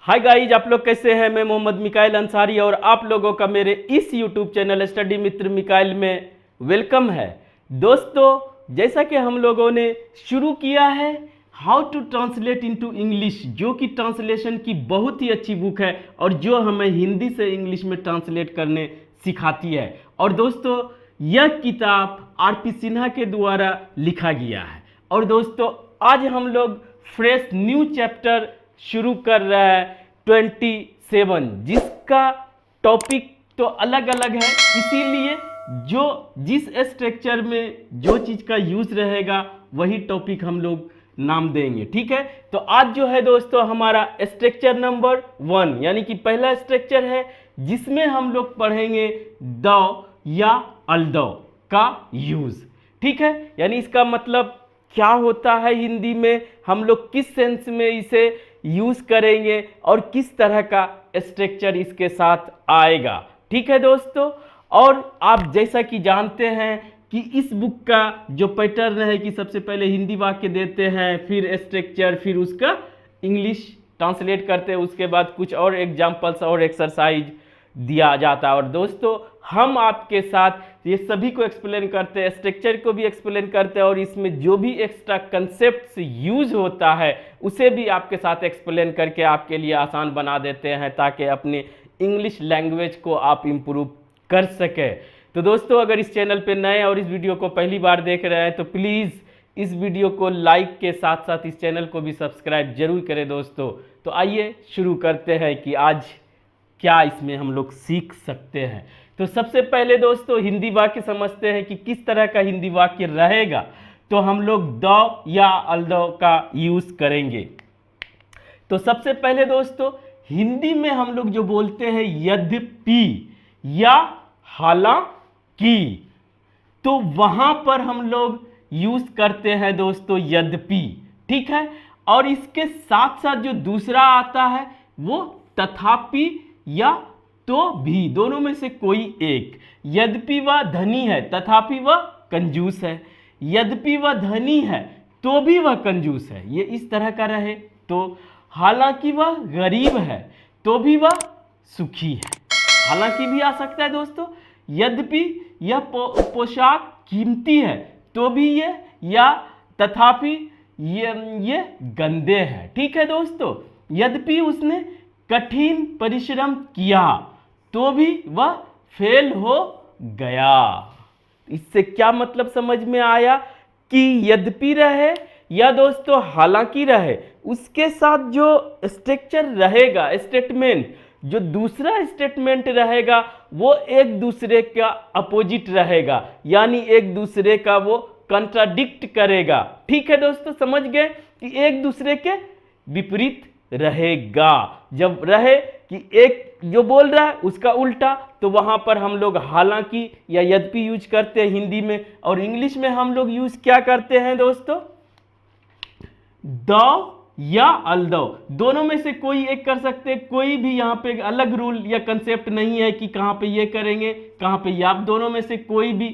Hi guys, आप लोग कैसे हैं। मैं मोहम्मद मिकाइल अंसारी और आप लोगों का मेरे इस यूट्यूब चैनल स्टडी मित्र मिकाइल में वेलकम है। दोस्तों, जैसा कि हम लोगों ने शुरू किया है how to translate into English, जो कि ट्रांसलेशन की बहुत ही अच्छी बुक है और जो हमें हिंदी से इंग्लिश में ट्रांसलेट करने सिखाती है। और दोस्तों, यह किताब आर.पी. सिन्हा के द्वारा लिखा गया है। और दोस्तों, आज हम लोग फ्रेश न्यू चैप्टर शुरू कर रहा है 27, जिसका टॉपिक तो अलग अलग है, इसीलिए जिस स्ट्रक्चर में जो चीज़ का यूज रहेगा वही टॉपिक हम लोग नाम देंगे। ठीक है, तो आज जो है दोस्तों हमारा स्ट्रक्चर नंबर 1 यानी कि पहला स्ट्रक्चर है जिसमें हम लोग पढ़ेंगे द या अल्दो का यूज। ठीक है, यानी इसका मतलब क्या होता है हिंदी में, हम लोग किस सेंस में इसे यूज करेंगे और किस तरह का स्ट्रक्चर इसके साथ आएगा। ठीक है दोस्तों, और आप जैसा कि जानते हैं कि इस बुक का जो पैटर्न है कि सबसे पहले हिंदी वाक्य देते हैं, फिर स्ट्रक्चर, फिर उसका इंग्लिश ट्रांसलेट करते हैं, उसके बाद कुछ और एग्जाम्पल्स और एक्सरसाइज दिया जाता है। और दोस्तों, हम आपके साथ ये सभी को एक्सप्लेन करते हैं, स्ट्रक्चर को भी एक्सप्लेन करते हैं और इसमें जो भी एक्स्ट्रा कंसेप्ट्स यूज होता है उसे भी आपके साथ एक्सप्लेन करके आपके लिए आसान बना देते हैं, ताकि अपने इंग्लिश लैंग्वेज को आप इम्प्रूव कर सकें। तो दोस्तों, अगर इस चैनल पे नए और इस वीडियो को पहली बार देख रहे हैं तो प्लीज़ इस वीडियो को लाइक के साथ साथ इस चैनल को भी सब्सक्राइब जरूर करें दोस्तों। तो आइए शुरू करते हैं कि आज क्या इसमें हम लोग सीख सकते हैं। तो सबसे पहले दोस्तों हिंदी वाक्य समझते हैं कि किस तरह का हिंदी वाक्य रहेगा। तो हम लोग द या अल्दो का यूज करेंगे। तो सबसे पहले दोस्तों हिंदी में हम लोग जो बोलते हैं यद्यपि या हालांकि, तो वहां पर हम लोग यूज करते हैं दोस्तों यद्यपि। ठीक है, और इसके साथ साथ जो दूसरा आता है वो तथापि या तो भी, दोनों में से कोई एक। यद्यपि वह धनी है तथापि वह कंजूस है, यद्यपि वह धनी है तो भी वह कंजूस है, ये इस तरह का रहे। तो हालांकि वह गरीब है तो भी वह सुखी है, हालांकि भी आ सकता है दोस्तों। यद्यपि यह पोशाक कीमती है तो भी ये, या तथापि ये गंदे हैं। ठीक है दोस्तों, यद्यपि उसने कठिन परिश्रम किया तो भी वह फेल हो गया। इससे क्या मतलब समझ में आया कि यद्यपि रहे या दोस्तों हालांकि रहे, उसके साथ जो स्ट्रक्चर रहेगा, स्टेटमेंट, जो दूसरा स्टेटमेंट रहेगा वो एक दूसरे का अपोजिट रहेगा, यानी एक दूसरे का वो कंट्राडिक्ट करेगा। ठीक है दोस्तों, समझ गए कि एक दूसरे के विपरीत रहेगा। जब रहे कि एक जो बोल रहा है उसका उल्टा, तो वहां पर हम लोग हालांकि या यद्यपि यूज करते हैं हिंदी में। और इंग्लिश में हम लोग यूज क्या करते हैं दोस्तों, द या अल्दो, दोनों में से कोई एक कर सकते हैं। कोई भी यहाँ पे अलग रूल या कंसेप्ट नहीं है कि कहाँ पे ये करेंगे कहाँ पे ये, आप दोनों में से कोई भी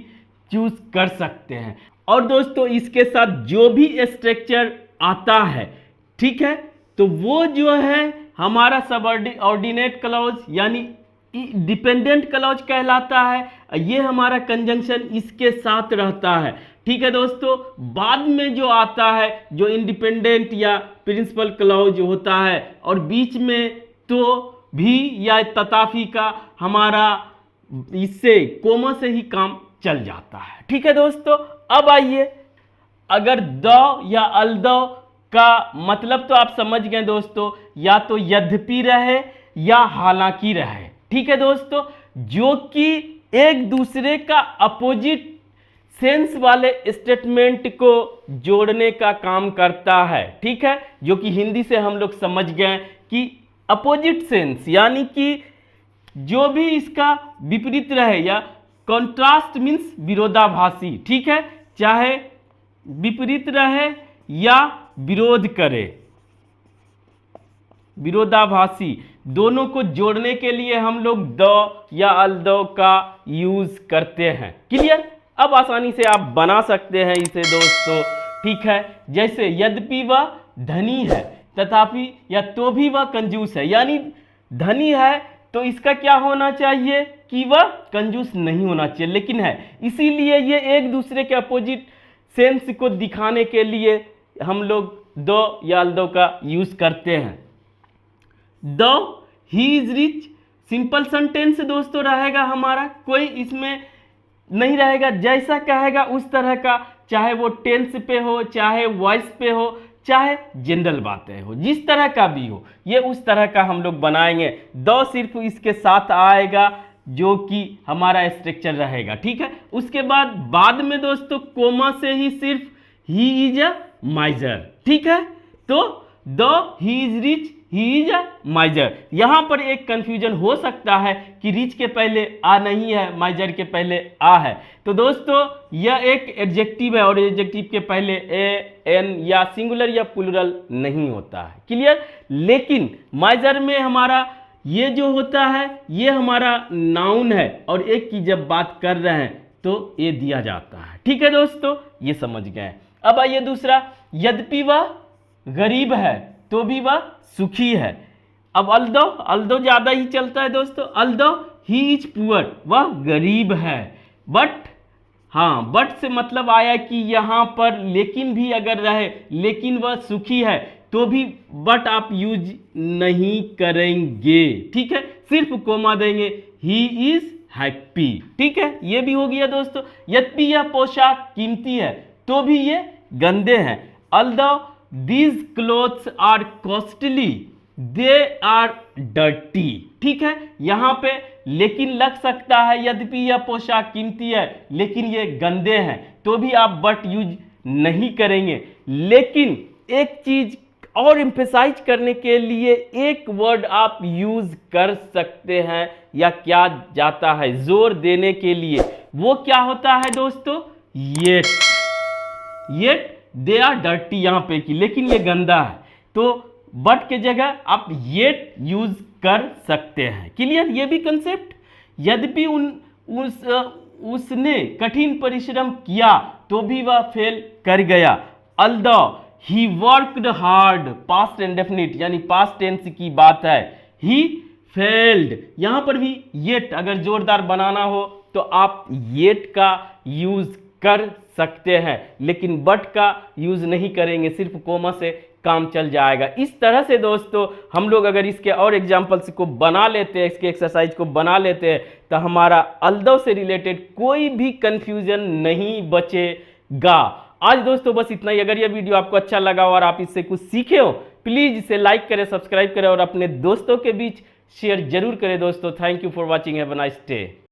चूज कर सकते हैं। और दोस्तों इसके साथ जो भी स्ट्रक्चर आता है, ठीक है, तो वो जो है हमारा सबऑर्डिनेट क्लॉज यानी डिपेंडेंट क्लॉज कहलाता है। ये हमारा कंजंक्शन इसके साथ रहता है। ठीक है दोस्तों, बाद में जो आता है जो इंडिपेंडेंट या प्रिंसिपल क्लॉज होता है, और बीच में तो भी या तथापि का हमारा इससे कोमा से ही काम चल जाता है। ठीक है दोस्तों, अब आइए, अगर द या अल्दो का मतलब तो आप समझ गए दोस्तों, या तो यद्यपि रहे या हालांकि रहे। ठीक है दोस्तों, जो कि एक दूसरे का अपोजिट सेंस वाले स्टेटमेंट को जोड़ने का काम करता है। ठीक है, जो कि हिंदी से हम लोग समझ गए कि अपोजिट सेंस, यानी कि जो भी इसका विपरीत रहे, या कॉन्ट्रास्ट मीन्स विरोधाभासी। ठीक है, चाहे विपरीत रहे या विरोध करे, विरोधाभासी, दोनों को जोड़ने के लिए हम लोग द या अल्दो का यूज करते हैं। क्लियर, अब आसानी से आप बना सकते हैं इसे दोस्तों। ठीक है, जैसे यद्यपि वह धनी है तथापि या तो भी वह कंजूस है, यानी धनी है तो इसका क्या होना चाहिए कि वह कंजूस नहीं होना चाहिए, लेकिन है। इसीलिए ये एक दूसरे के अपोजिट सेंस को दिखाने के लिए हम लोग दो या अल्दो का यूज करते हैं। दो he is rich, simple sentence दोस्तों रहेगा हमारा, कोई इसमें नहीं रहेगा, जैसा कहेगा उस तरह का, चाहे वो टेंस पे हो, चाहे वॉइस पे हो, चाहे जनरल बातें हो, जिस तरह का भी हो, ये उस तरह का हम लोग बनाएंगे। दो सिर्फ इसके साथ आएगा जो कि हमारा स्ट्रक्चर रहेगा, ठीक है। उसके बाद में दोस्तों कोमा से ही सिर्फ ही इज अ माइजर, ठीक है। तो दो he is rich, he is a माइजर। यहां पर एक कंफ्यूजन हो सकता है कि रिच के पहले आ नहीं है, माइजर के पहले आ है। तो दोस्तों यह एक एडजेक्टिव है और एडजेक्टिव के पहले ए, एन या सिंगुलर या प्लूरल नहीं होता है, क्लियर। लेकिन माइजर में हमारा ये जो होता है ये हमारा नाउन है और एक की जब बात कर रहे हैं तो ये दिया जाता है, ठीक है दोस्तों, ये समझ गए। अब आइए दूसरा, यद्यपि वह गरीब है तो भी वह सुखी है। अब अल्दो ज्यादा ही चलता है दोस्तों, अल्दो ही इज पुअर, वह गरीब है, बट हाँ, बट से मतलब आया कि यहां पर लेकिन भी अगर रहे, लेकिन वह सुखी है तो भी बट आप यूज नहीं करेंगे, ठीक है, सिर्फ कोमा देंगे, ही इज हैप्पी, ठीक है। ये भी हो गया दोस्तों। यद्यपि यह पोशाक कीमती है तो भी ये गंदे हैं, although these clothes are costly they are dirty, ठीक है। यहां पे लेकिन लग सकता है, यद्यपि यह पोशाक कीमती है लेकिन ये गंदे हैं, तो भी आप बट यूज नहीं करेंगे। लेकिन एक चीज और एम्फेसाइज करने के लिए एक वर्ड आप यूज कर सकते हैं, या क्या जाता है जोर देने के लिए, वो क्या होता है दोस्तों, yet. Yet they are dirty यहां पे की, लेकिन ये गंदा है, तो बट के जगह आप येट यूज कर सकते हैं, क्लियर। ये भी कंसेप्ट, यद्यपि उसने कठिन परिश्रम किया तो भी वह फेल कर गया, although he worked hard, past indefinite यानी पास्ट टेंस की बात है, ही फेल्ड। यहां पर भी येट अगर जोरदार बनाना हो तो आप येट का यूज कर सकते हैं, लेकिन बट का यूज नहीं करेंगे, सिर्फ कोमा से काम चल जाएगा। इस तरह से दोस्तों हम लोग अगर इसके और एग्जाम्पल्स को बना लेते हैं, इसके एक्सरसाइज को बना लेते हैं, तो हमारा अल्दो से रिलेटेड कोई भी कंफ्यूजन नहीं बचेगा। आज दोस्तों बस इतना ही। अगर यह वीडियो आपको अच्छा लगा और आप इससे कुछ सीखे हो, प्लीज इसे लाइक करें, सब्सक्राइब करें और अपने दोस्तों के बीच शेयर जरूर करें दोस्तों। Thank you for watching, have a nice day.